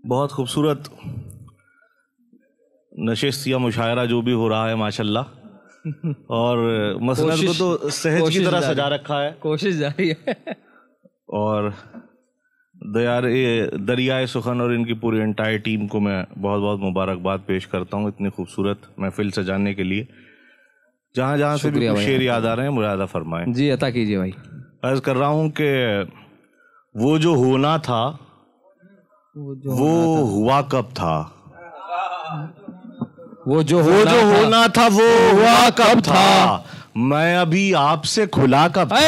बहुत खूबसूरत नशिस्त या मुशायरा जो भी हो रहा है माशाल्लाह। और मसनद को तो सहज की तरह सजा रखा है, कोशिश जारी है। और दरियाए सुखन और इनकी पूरी एंटायर टीम को मैं बहुत बहुत मुबारकबाद पेश करता हूँ इतनी खूबसूरत महफिल सजाने के लिए। जहाँ जहाँ से भी कुछ शेर याद आ रहे हैं मुरादा फरमाएं जी, अता कीजिए भाई। अर्ज कर रहा हूँ कि वो जो होना था वो हुआ कब था, वो जो होना था वो हुआ कब था, मैं अभी आपसे खुला कब था।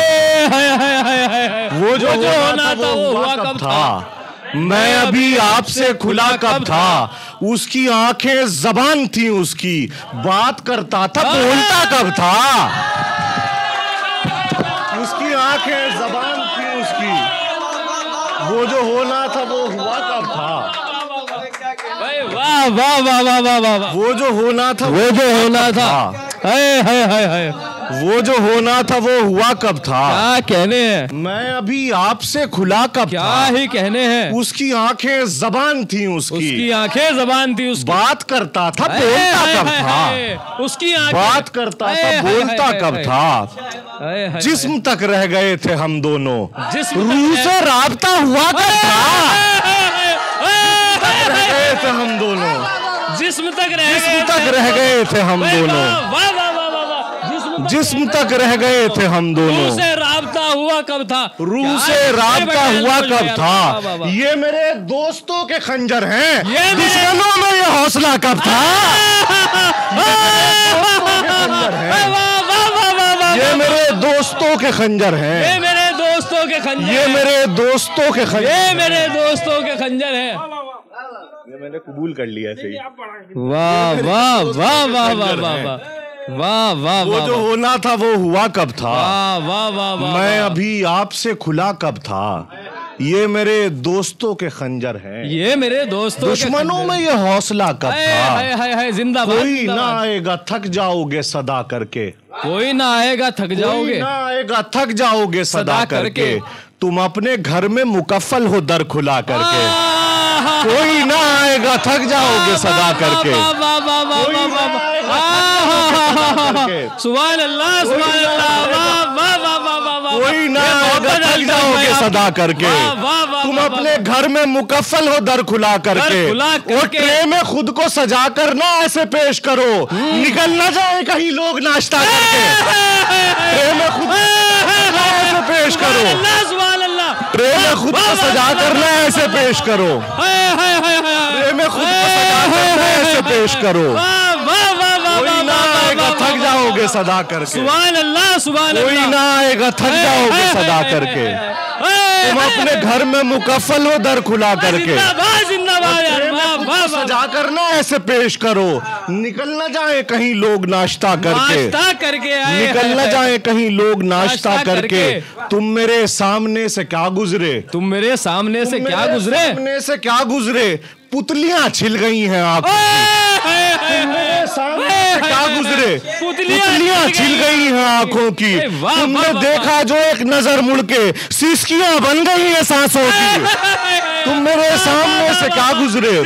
वो जो होना था वो हुआ कब था, मैं अभी आपसे खुला कब था। उसकी आंखें जबान थी उसकी, बात करता था बोलता कब था। उसकी आंखें जबान थी उसकी, वो जो होना था वो हुआ कब था। वाह वाह वाह वाह वाह वाह। वो जो होना था वो जो होना था, हाय हाय हाय हाय। वो जो होना था वो हुआ कब था। क्या कहने हैं, मैं अभी आपसे खुला कब क्या था। ही कहने हैं। उसकी आंखें जबान थी उसकी आंखें जबान थी उसकी, बात करता था बोलता कब था। उसकी आंखें बात करता था बोलता कब था। जिस्म तक रह गए थे हम दोनों, रूह से राबता हुआ कब था। रह गए थे हम दोनों, जिस्म तक रह गए थे हम दोनों, जिस्म तक रह गए थे हम दोनों। रूह से राबता हुआ कब था, रूह से राबता हुआ कब था। ये मेरे दोस्तों के खंजर हैं, दुश्मनों में ये हौसला कब था। ये मेरे दोस्तों के खंजर हैं, ये मेरे दोस्तों के खंजर, ये मेरे दोस्तों के खंजर, ये मेरे दोस्तों के खंजर है। ये मैंने कबूल कर लिया सही। वाह वाह वाह वाह वाह वाह वाह वाह। वो जो होना था वो हुआ कब था। वाह वाह वाह। मैं अभी आपसे खुला कब था। ये मेरे दोस्तों के खंजर हैं, ये मेरे दोस्तों, दुश्मनों में ये हौसला कब था। जिंदाबाद। कोई ना आएगा थक जाओगे सदा करके, कोई ना आएगा थक जाओगे, ना आएगा थक जाओगे सदा करके। तुम अपने घर में मुकफ्फल हो दर खुला करके। कोई ना आएगा थक जाओगे सदा करके। सुभान अल्लाह सुभान अल्लाह। कोई ना आएगा थक जाओगे सदा करके। तुम अपने घर में मुकफ्फल हो दर खुला करके। और ट्रे में खुद को सजा कर ना ऐसे पेश करो, निकल ना जाए कहीं लोग नाश्ता करके। ट्रे में खुद ऐसे पेश करो, ट्रे में खुद को सजा कर ना ऐसे पेश करो, ट्रे में खुद को सजा कर ना ऐसे पेश करो। कोई ना आएगा थक जाओगे सदा करके। सुभान अल्लाह सुभान अल्लाह। कोई ना आएगा थक जाओगे सदा करके। तुम अपने घर में मुकफ्फल हो दर खुला करके। सजा कर ना ऐसे पेश करो, निकल ना जाए कहीं लोग नाश्ता करके। निकल ना जाए कहीं लोग नाश्ता करके। तुम मेरे सामने से क्या गुजरे, तुम मेरे सामने से क्या गुजरे, सामने से क्या गुजरे। पुतलियां छिल गई हैं आंखों की। तुम मेरे सामने से क्या गुजरे, पुतलियां छिल गई हैं आंखों की। तुमने देखा जो एक नजर मुड़ के, सिसकियां बन गई हैं सांसों की। तुम मेरे सामने से क्या गुजरे,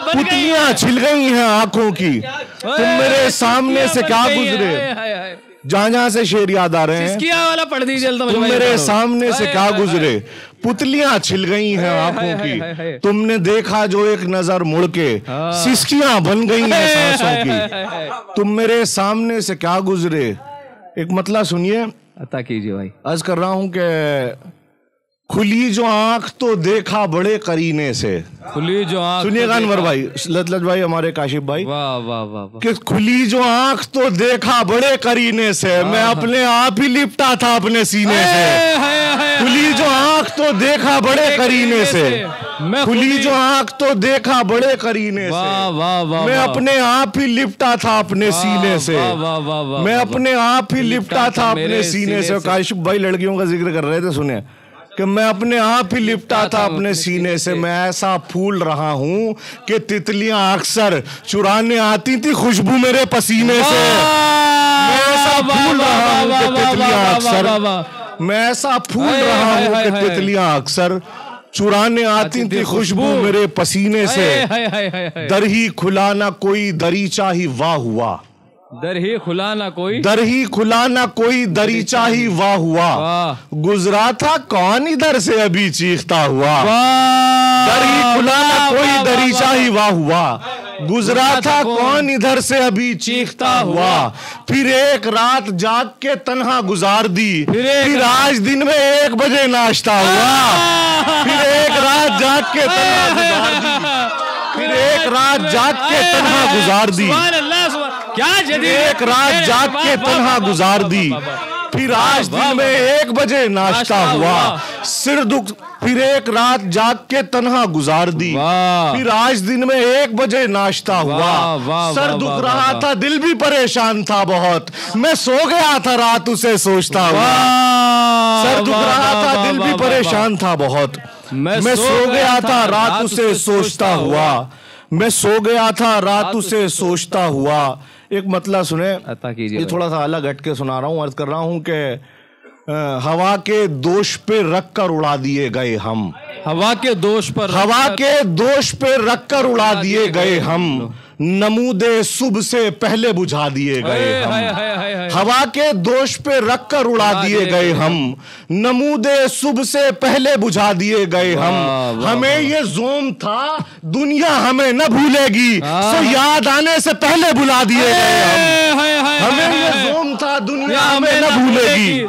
पुतलियां छिल गई हैं आंखों की। तुम मेरे सामने से क्या गुजरे। जहाँ जहाँ से शेर याद आ रहे हैं वाला पढ़ दीजिए। तुम मेरे सामने से क्या गुजरे, पुतलियां छिल गई हैं आंखों की। तुमने देखा जो एक नजर मुड़ के, सिसकियां बन गई हैं सांसों की। तुम मेरे सामने से क्या गुजरे। एक मतलब सुनिए, अता कीजिए भाई। अर्ज कर रहा हूं कि खुली जो आंख तो देखा बड़े करीने से। खुली जो आंख, सुनिएगा अनवर भाई, लत भाई, हमारे काशिफ भाई। वाह वाह वाह। कि खुली जो आंख तो देखा बड़े करीने से, मैं अपने आप ही लिपटा था अपने सीने से। खुली जो आंख तो देखा बड़े करीने से, खुली जो आंख तो देखा बड़े करीने से। मैं अपने आप ही लिपटा था अपने सीने से। मैं अपने आप ही लिपटा था अपने सीने से। काशिफ भाई लड़कियों का जिक्र कर रहे थे, सुने कि मैं अपने आप ही लिपटा था अपने सीने से। मैं ऐसा फूल रहा हूं कि तितलियां अक्सर चुराने आती थी खुशबू मेरे पसीने से। मैं ऐसा फूल रहा हूं कि तितलियां अक्सर, मैं ऐसा फूल रहा हूं कि तितलियां अक्सर चुराने आती थी खुशबू मेरे पसीने से, दर ही खुला ना कोई दरीचा ही वाह हुआ, दर ही खुला ना कोई, दर ही खुला ना कोई दरीचा ही वाह हुआ, गुजरा था कौन इधर से अभी चीखता हुआ, दर ही खुला ना कोई दरीचा ही वाह हुआ, गुजरा था कौन इधर से अभी चीखता हुआ, फिर एक रात जाग के तन्हा गुजार दी, फिर आज दिन में 1 बजे नाश्ता हुआ, फिर एक रात जाग के तन्हा गुजार दी, फिर एक रात जाग के तन्हा गुजार दी, क्या जदीद, एक रात जाग के तन्हा गुजार दी, फिर आज दिन में 1 बजे नाश्ता हुआ, सिर दुख, फिर एक रात जाग के तन्हा गुजार दी, फिर आज दिन में 1 बजे नाश्ता हुआ, सर दुख रहा था दिल भी परेशान था बहुत, मैं सो गया था रात उसे सोचता हुआ, सर दुख रहा था दिल भी परेशान था बहुत, मैं सो गया था रात उसे सोचता हुआ, मैं सो गया था रात उसे सोचता हुआ। एक मतलब सुने, ये थोड़ा सा अलग हट के सुना रहा हूँ, अर्ज कर रहा हूँ कि हवा के दोष पे रख कर उड़ा दिए गए हम, हवा के दोष पर, हवा के दोष पे रख कर उड़ा दिए गए हम, नमूदे सुबह से पहले बुझा दिए गए हम, हवा के दोष पे रख कर उड़ा दिए गए हम, नमूदे सुबह से पहले बुझा दिए गए हम, हमें ये जोम था दुनिया हमें न भूलेगी, सो याद आने से पहले बुला दिए गए हम, हमें ये जोम था दुनिया हमें न भूलेगी,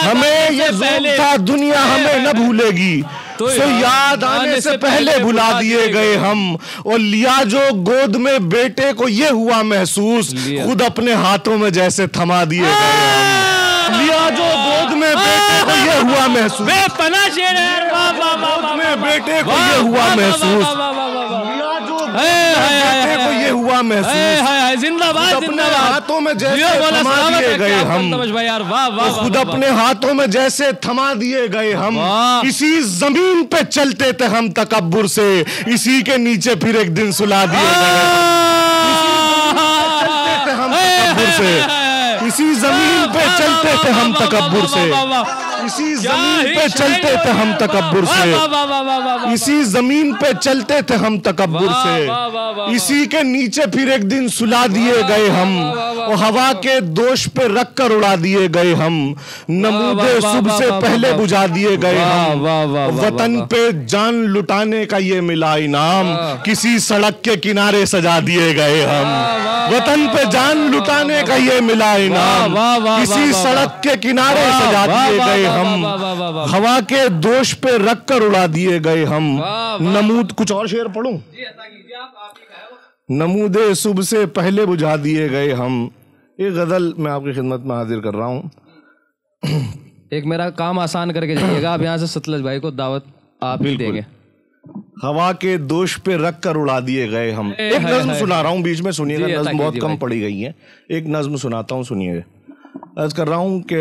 हमें ये जोम था दुनिया हमें न भूलेगी, तो याद आने से पहले बुला दिए गए हम, और लिया जो गोद में बेटे को ये हुआ महसूस, खुद अपने हाथों में जैसे थमा दिए गए हम, लिया जो गोद में बेटे को ये हुआ महसूस, बेपनाह शेर है, गोद में बेटे को ये हुआ महसूस, लिया जो बेटे को ये हुआ महसूस, जिंदाबाद, अपने हाथों में जैसे थमा दिए गए हम, खुद अपने हाथों में जैसे थमा दिए गए हम, इसी जमीन पे चलते थे हम तकब्बुर से, इसी के नीचे फिर एक दिन सुला दिए गए, चलते थे हम तकब्बुर से, इसी जमीन पे चलते थे हम तकब्बुर से, इसी जमीन पे चलते थे हम तकब्बुर से, इसी जमीन पे चलते थे हम तकब्बुर से, इसी के नीचे फिर एक दिन सुला दिए गए हम, और हवा के दोष पे रख कर उड़ा दिए गए हम, नमूदे सुबह से पहले बुझा दिए गए हम, वतन पे जान लुटाने का ये मिला इनाम, किसी सड़क के किनारे सजा दिए गए हम, वतन पे जान लुटाने का ये मिला इनाम, किसी सड़क के किनारे सजा दिए गए हम, हवा के दोष पे रख कर उड़ा दिए गए हम, नमूद, कुछ और शेर पढ़ूं, नमूदे सुबह से पहले बुझा दिए गए हम। एक गजल मैं आपकी खिदमत में हाजिर कर रहा हूँ। एक मेरा काम आसान करके जाइएगा आप, यहाँ से सतलज भाई को दावत आप ही देंगे। हवा के दोष पे रख कर उड़ा दिए गए हम। एक नज्म सुना रहा हूँ, बीच में सुनिएगा, नज्म बहुत कम पढ़ी गई है, एक नज्म सुनाता हूँ, सुनिएगा। अर्ज कर रहा हूँ कि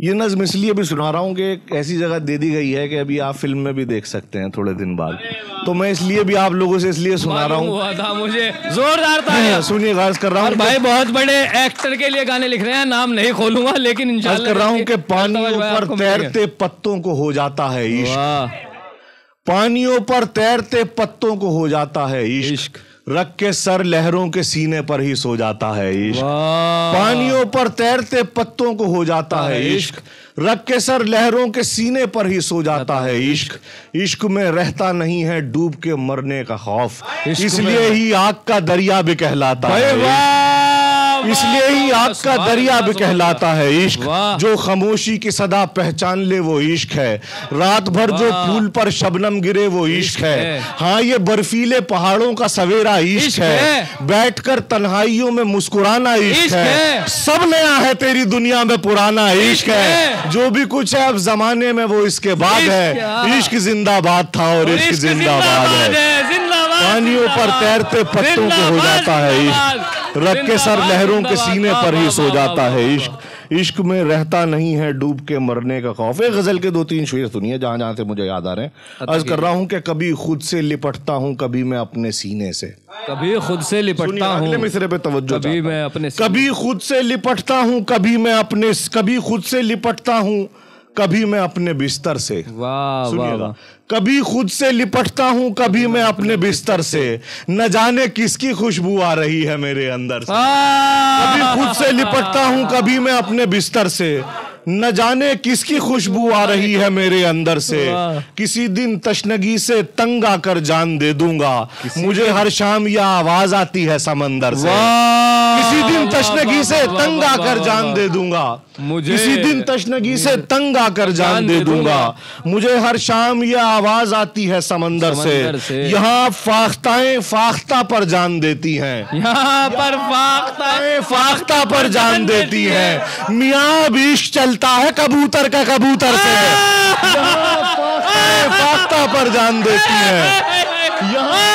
ये नज्म इसलिए भी सुना रहा हूँ कि एक ऐसी जगह दे दी गई है कि अभी आप फिल्म में भी देख सकते हैं थोड़े दिन बाद, तो मैं इसलिए भी आप लोगों से इसलिए सुना रहा हूँ। मुझे जोरदार था, सुनिए, अर्ज कर रहा हूँ भाई बहुत बड़े एक्टर के लिए गाने लिख रहे हैं, नाम नहीं खोलूंगा, लेकिन इंशाल्लाह कर रहा हूँ कि पानियों पर तैरते पत्तों को हो जाता है इश्क, पानियों पर तैरते पत्तों को हो जाता है इश्क, रख के सर लहरों के सीने पर ही सो जाता है इश्क, पानियों पर तैरते पत्तों को हो जाता है इश्क, रख के सर लहरों के सीने पर ही सो जाता है इश्क, इश्क में रहता नहीं है डूब के मरने का खौफ, इसलिए ही आग का दरिया भी कहलाता है, इसलिए ही आग का दरिया भी कहलाता है इश्क, जो खामोशी की सदा पहचान ले वो इश्क है, रात भर जो फूल पर शबनम गिरे वो इश्क है, हाँ ये बर्फीले पहाड़ों का सवेरा इश्क है, बैठकर तन्हाइयों में मुस्कुराना इश्क है, सब नया है तेरी दुनिया में पुराना इश्क है, जो भी कुछ है अब जमाने में वो इसके बाद है, इश्क जिंदाबाद था और इश्क जिंदाबाद है, पानियों पर तैरते पत्तों को हो जाता है इश्क, रख के सर लहरों के सीने पर ही सो जाता है इश्क, इश्क में रहता नहीं है डूब के मरने का खौफ। एक गजल के 2-3 शेर सुनिए जहां जहां से मुझे याद आ रहे हैं। अर्ज कर रहा हूं कि कभी खुद से लिपटता हूं कभी मैं अपने सीने से, कभी खुद से लिपटता हूं, अगले मिसरे पे तवज्जो, कभी मैं अपने, कभी खुद से लिपटता हूं कभी मैं अपने, कभी खुद से लिपटता हूं कभी मैं अपने बिस्तर से। वाह वाह वाह। कभी खुद से लिपटता हूँ, कभी मैं अपने बिस्तर से, न जाने किसकी खुशबू आ रही है मेरे अंदर से। कभी खुद से लिपटता हूँ, कभी मैं अपने बिस्तर से, न जाने किसकी खुशबू आ रही है मेरे अंदर से। किसी दिन तशनगी से तंग आकर जान दे दूंगा, मुझे हर शाम यह आवाज आती है समंदर से। किसी दिन तशनगी से तंग आकर जान दे दूंगा, किसी दिन तशनगी से तंग आकर जान दे दूंगा, मुझे हर शाम यह आवाज आती है समंदर से। यहाँ फाख्ताएं फाख्ता पर जान देती हैं, यहाँ पर फाख्ताएं फाख्ता पर जान देती हैं। मियाँ भी इश्क चलता है कबूतर का कबूतर से। यहाँ फाख्ता पर जान देती है, यहाँ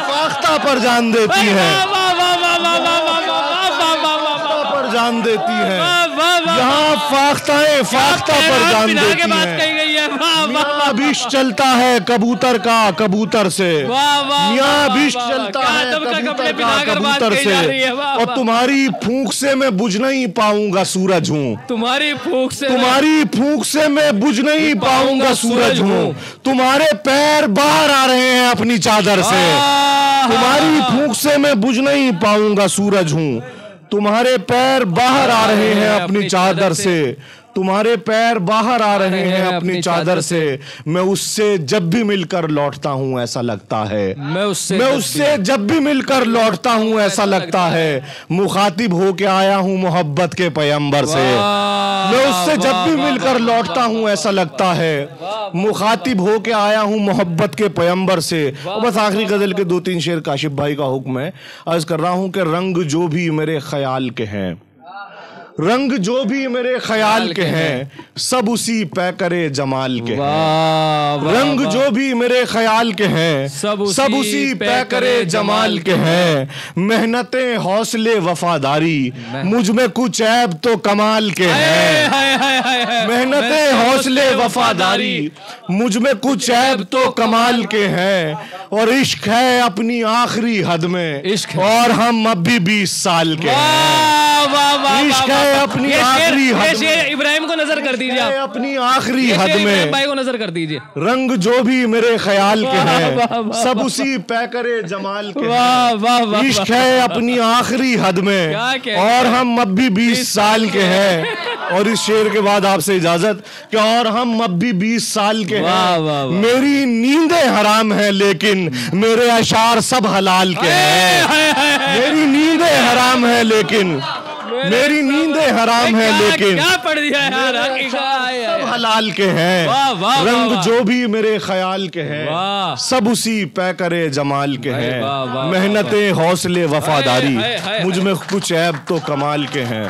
फाख्ता पर जान देती है, जान देती है। यहाँ फाख्ताएं फाख्ता पर जान देती है। मियाँ बिश चलता है कबूतर का कबूतर से, मियाँ बिश चलता है कबूतर का कबूतर से। और तुम्हारी फूंक से मैं बुझ नहीं पाऊंगा सूरज हूँ, तुम्हारी फूंक से मैं बुझ नहीं पाऊंगा सूरज हूँ। तुम्हारे पैर बाहर आ रहे हैं अपनी चादर से, तुम्हारी फूंक से मैं बुझ नहीं पाऊंगा सूरज हूँ। तुम्हारे पैर बाहर आ रहे हैं अपनी चादर से, तुम्हारे पैर बाहर आ रहे हैं अपनी चादर से। मैं उससे जब भी मिलकर लौटता हूँ ऐसा लगता है, मैं उससे जब भी मिलकर लौटता हूँ ऐसा लगता है, मुखातिब होके आया हूँ मोहब्बत के पैगंबर से। मैं उससे जब भी मिलकर लौटता हूँ ऐसा लगता है, मुखातिब होके आया हूँ मोहब्बत के पैगंबर से। और बस आखिरी गजल के 2-3 शेर काशिफ भाई का हुक्म है। अर्ज कर रहा हूँ कि रंग जो भी मेरे ख्याल के हैं, रंग जो भी मेरे ख्याल के हैं, सब उसी पैकरे जमाल के हैं। रंग जो भी मेरे ख्याल के हैं, सब उसी पैकरे जमाल के हैं। मेहनतें हौसले वफादारी, मुझ में कुछ ऐब तो कमाल के हैं। मेहनतें हौसले वफादारी, मुझ में कुछ ऐब तो कमाल के हैं। और इश्क है अपनी आखिरी हद में, और हम अब भी 20 साल के हैं। इश्क है अपनी आखिरी हद में। इब्राहिम को नजर कर दीजिए, अपनी आखिरी हद में भाई को नजर कर दीजिए। रंग जो भी मेरे ख्याल के हैं, सब उसी पैकरे जमाल के हैं। इश्क है अपनी आखिरी हद में, और हम अब भी 20 साल के हैं। और इस शेर के बाद आपसे इजाजत कि और हम अब भी 20 साल के हैं। मेरी नींदें हराम हैं लेकिन मेरे अशार सब हलाल के हैं। मेरी नींदें हराम हैं लेकिन, मेरी नींदें हराम है लेकिन क्या पढ़ दिया यार, सब हलाल के हैं। रंग जो भी मेरे ख्याल के हैं, सब उसी पैकरे जमाल के हैं। मेहनतें हौसले वफादारी, मुझ में कुछ ऐब तो कमाल के हैं।